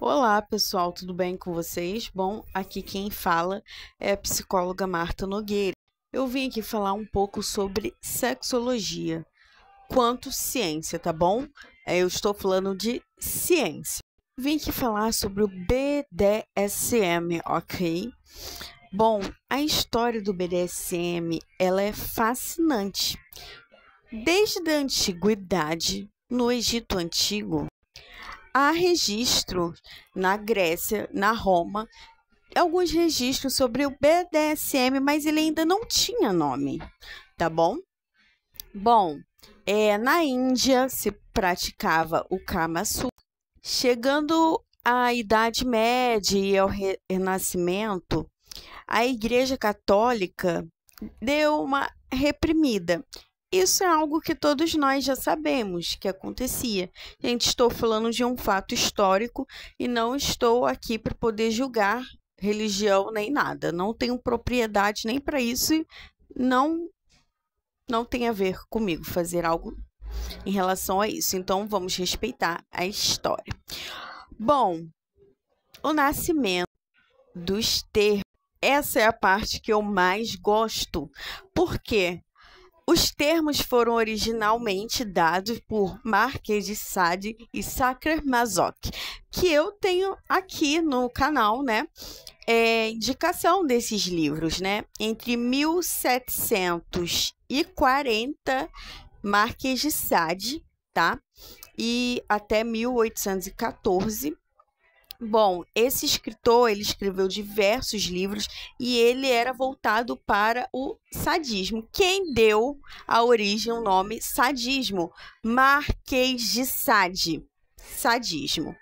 Olá, pessoal, tudo bem com vocês? Bom, aqui quem fala é a psicóloga Marta Nogueira. Eu vim aqui falar um pouco sobre sexologia, quanto ciência, tá bom? Eu estou falando de ciência. Vim aqui falar sobre o BDSM, ok? Bom, a história do BDSM, ela é fascinante. Desde a antiguidade, no Egito Antigo, há registro na Grécia, na Roma, alguns registros sobre o BDSM, mas ele ainda não tinha nome, tá bom? Bom, na Índia se praticava o Kama Sutra. Chegando à Idade Média e ao Renascimento, a Igreja Católica deu uma reprimida. Isso é algo que todos nós já sabemos que acontecia. Gente, estou falando de um fato histórico e não estou aqui para poder julgar religião nem nada. Não tenho propriedade nem para isso e não tem a ver comigo fazer algo em relação a isso. Então, vamos respeitar a história. Bom, o nascimento dos termos. Essa é a parte que eu mais gosto. Por quê? Os termos foram originalmente dados por Marquês de Sade e Sacher-Masoch, que eu tenho aqui no canal, né? Indicação desses livros, né? Entre 1740, Marquês de Sade, tá? E até 1814. Bom, esse escritor, ele escreveu diversos livros e ele era voltado para o sadismo. Quem deu a origem ao nome sadismo? Marquês de Sade, sadismo.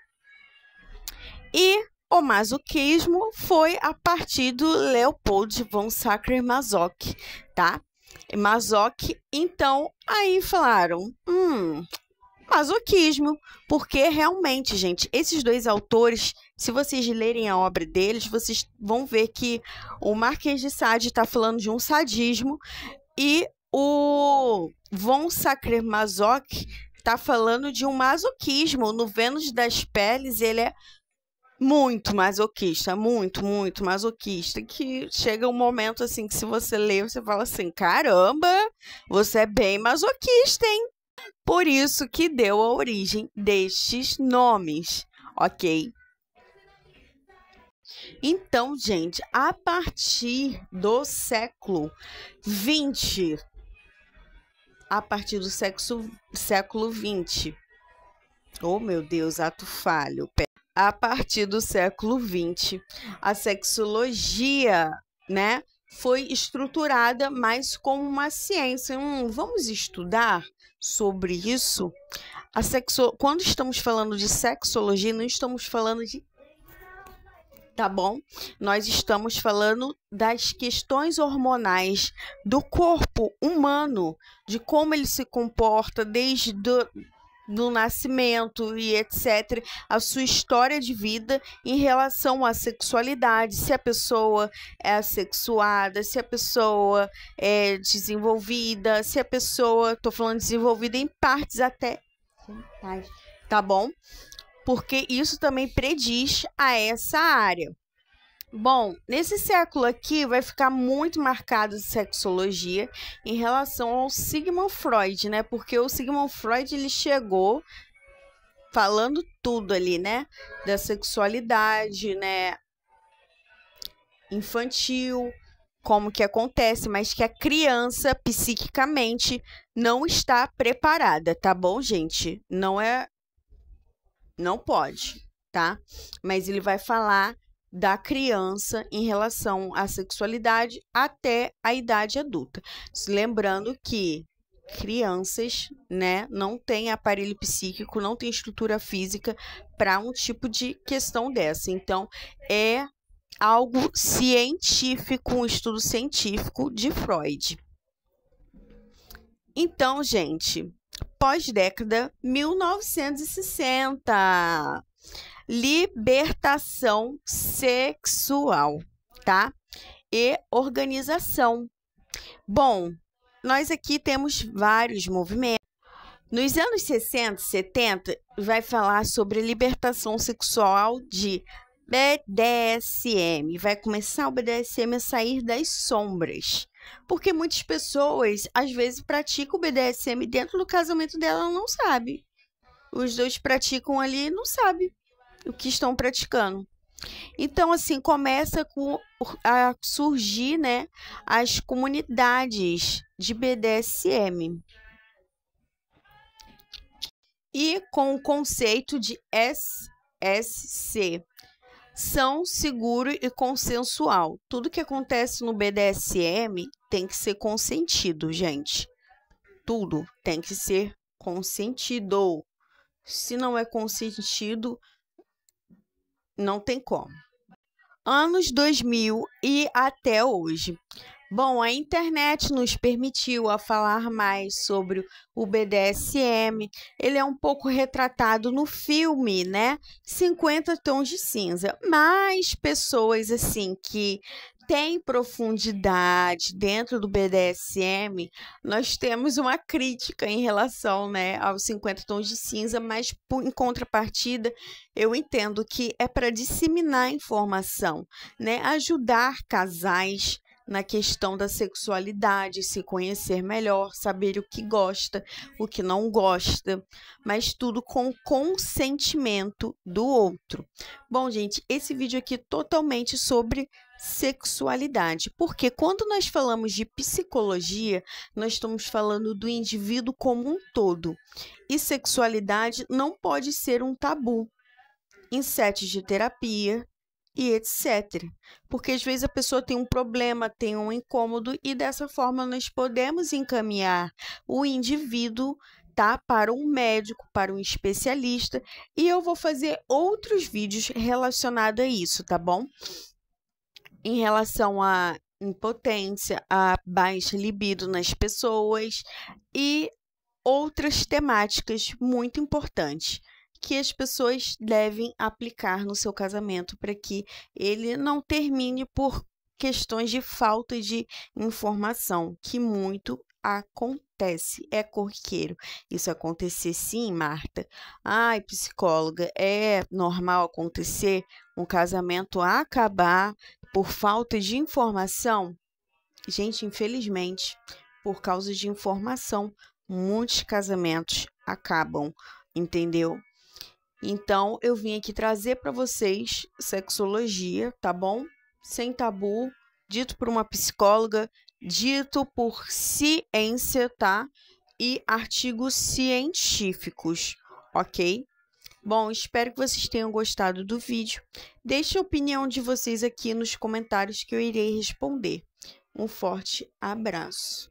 E o masoquismo foi a partir do Leopold von Sacher-Masoch, tá? Masoch, então, aí falaram, masoquismo, porque realmente, gente, esses dois autores, se vocês lerem a obra deles, vocês vão ver que o Marquês de Sade está falando de um sadismo e o von Sacher-Masoch está falando de um masoquismo. No Vênus das Peles, ele é muito masoquista, muito masoquista, que chega um momento assim que se você lê, você fala assim, caramba, você é bem masoquista, hein? Por isso que deu a origem destes nomes, ok? Então, gente, a partir do século XX, oh meu Deus, ato falho, a partir do século XX, a sexologia, né, foi estruturada mais como uma ciência. Vamos estudar sobre isso? Quando estamos falando de sexologia, não estamos falando de... Tá bom? Nós estamos falando das questões hormonais do corpo humano, de como ele se comporta desde do nascimento e etc., a sua história de vida em relação à sexualidade, se a pessoa é assexuada, se a pessoa é desenvolvida, se a pessoa, tô falando desenvolvida em partes até, tá bom? Porque isso também prediz a essa área. Bom, nesse século aqui vai ficar muito marcado a sexologia em relação ao Sigmund Freud, né? Porque o Sigmund Freud, ele chegou falando tudo ali, né? Da sexualidade, né? Infantil, como que acontece, mas que a criança psiquicamente não está preparada, tá bom, gente? Não pode, tá? Mas ele vai falar da criança em relação à sexualidade até a idade adulta. Lembrando que crianças, né, não têm aparelho psíquico, não têm estrutura física para um tipo de questão dessa. Então, é algo científico, um estudo científico de Freud. Então, gente, pós-década 1960, libertação sexual, tá? E organização. Bom, nós aqui temos vários movimentos. Nos anos 60, 70, vai falar sobre libertação sexual de BDSM. Vai começar o BDSM a sair das sombras. Porque muitas pessoas, às vezes, praticam o BDSM dentro do casamento dela, não sabe. Os dois praticam ali e não sabem o que estão praticando. Então, assim, começa a surgir, né, as comunidades de BDSM. E com o conceito de SSC, são seguro e consensual. Tudo que acontece no BDSM tem que ser consentido, gente. Tudo tem que ser consentido. Se não é consentido, não tem como. Anos 2000 e até hoje. Bom, a internet nos permitiu a falar mais sobre o BDSM. Ele é um pouco retratado no filme, né? 50 Tons de Cinza. Mas pessoas assim que têm profundidade dentro do BDSM, nós temos uma crítica em relação, né, aos 50 Tons de Cinza, mas em contrapartida, eu entendo que é para disseminar informação, né? Ajudar casais na questão da sexualidade, se conhecer melhor, saber o que gosta, o que não gosta, mas tudo com consentimento do outro. Bom, gente, esse vídeo aqui é totalmente sobre sexualidade, porque quando nós falamos de psicologia, nós estamos falando do indivíduo como um todo, e sexualidade não pode ser um tabu em sets de terapia e etc. Porque às vezes a pessoa tem um problema, tem um incômodo e dessa forma nós podemos encaminhar o indivíduo, tá, para um médico, para um especialista, e eu vou fazer outros vídeos relacionados a isso, tá bom? Em relação à impotência, a baixa libido nas pessoas e outras temáticas muito importantes que as pessoas devem aplicar no seu casamento para que ele não termine por questões de falta de informação, que muito acontece, é corriqueiro. Isso acontecer sim, Marta? Ai, psicóloga, é normal acontecer um casamento acabar por falta de informação? Gente, infelizmente, por causa de informação, muitos casamentos acabam, entendeu? Então, eu vim aqui trazer para vocês sexologia, tá bom? Sem tabu, dito por uma psicóloga, dito por ciência, tá? E artigos científicos, ok? Bom, espero que vocês tenham gostado do vídeo. Deixe a opinião de vocês aqui nos comentários que eu irei responder. Um forte abraço.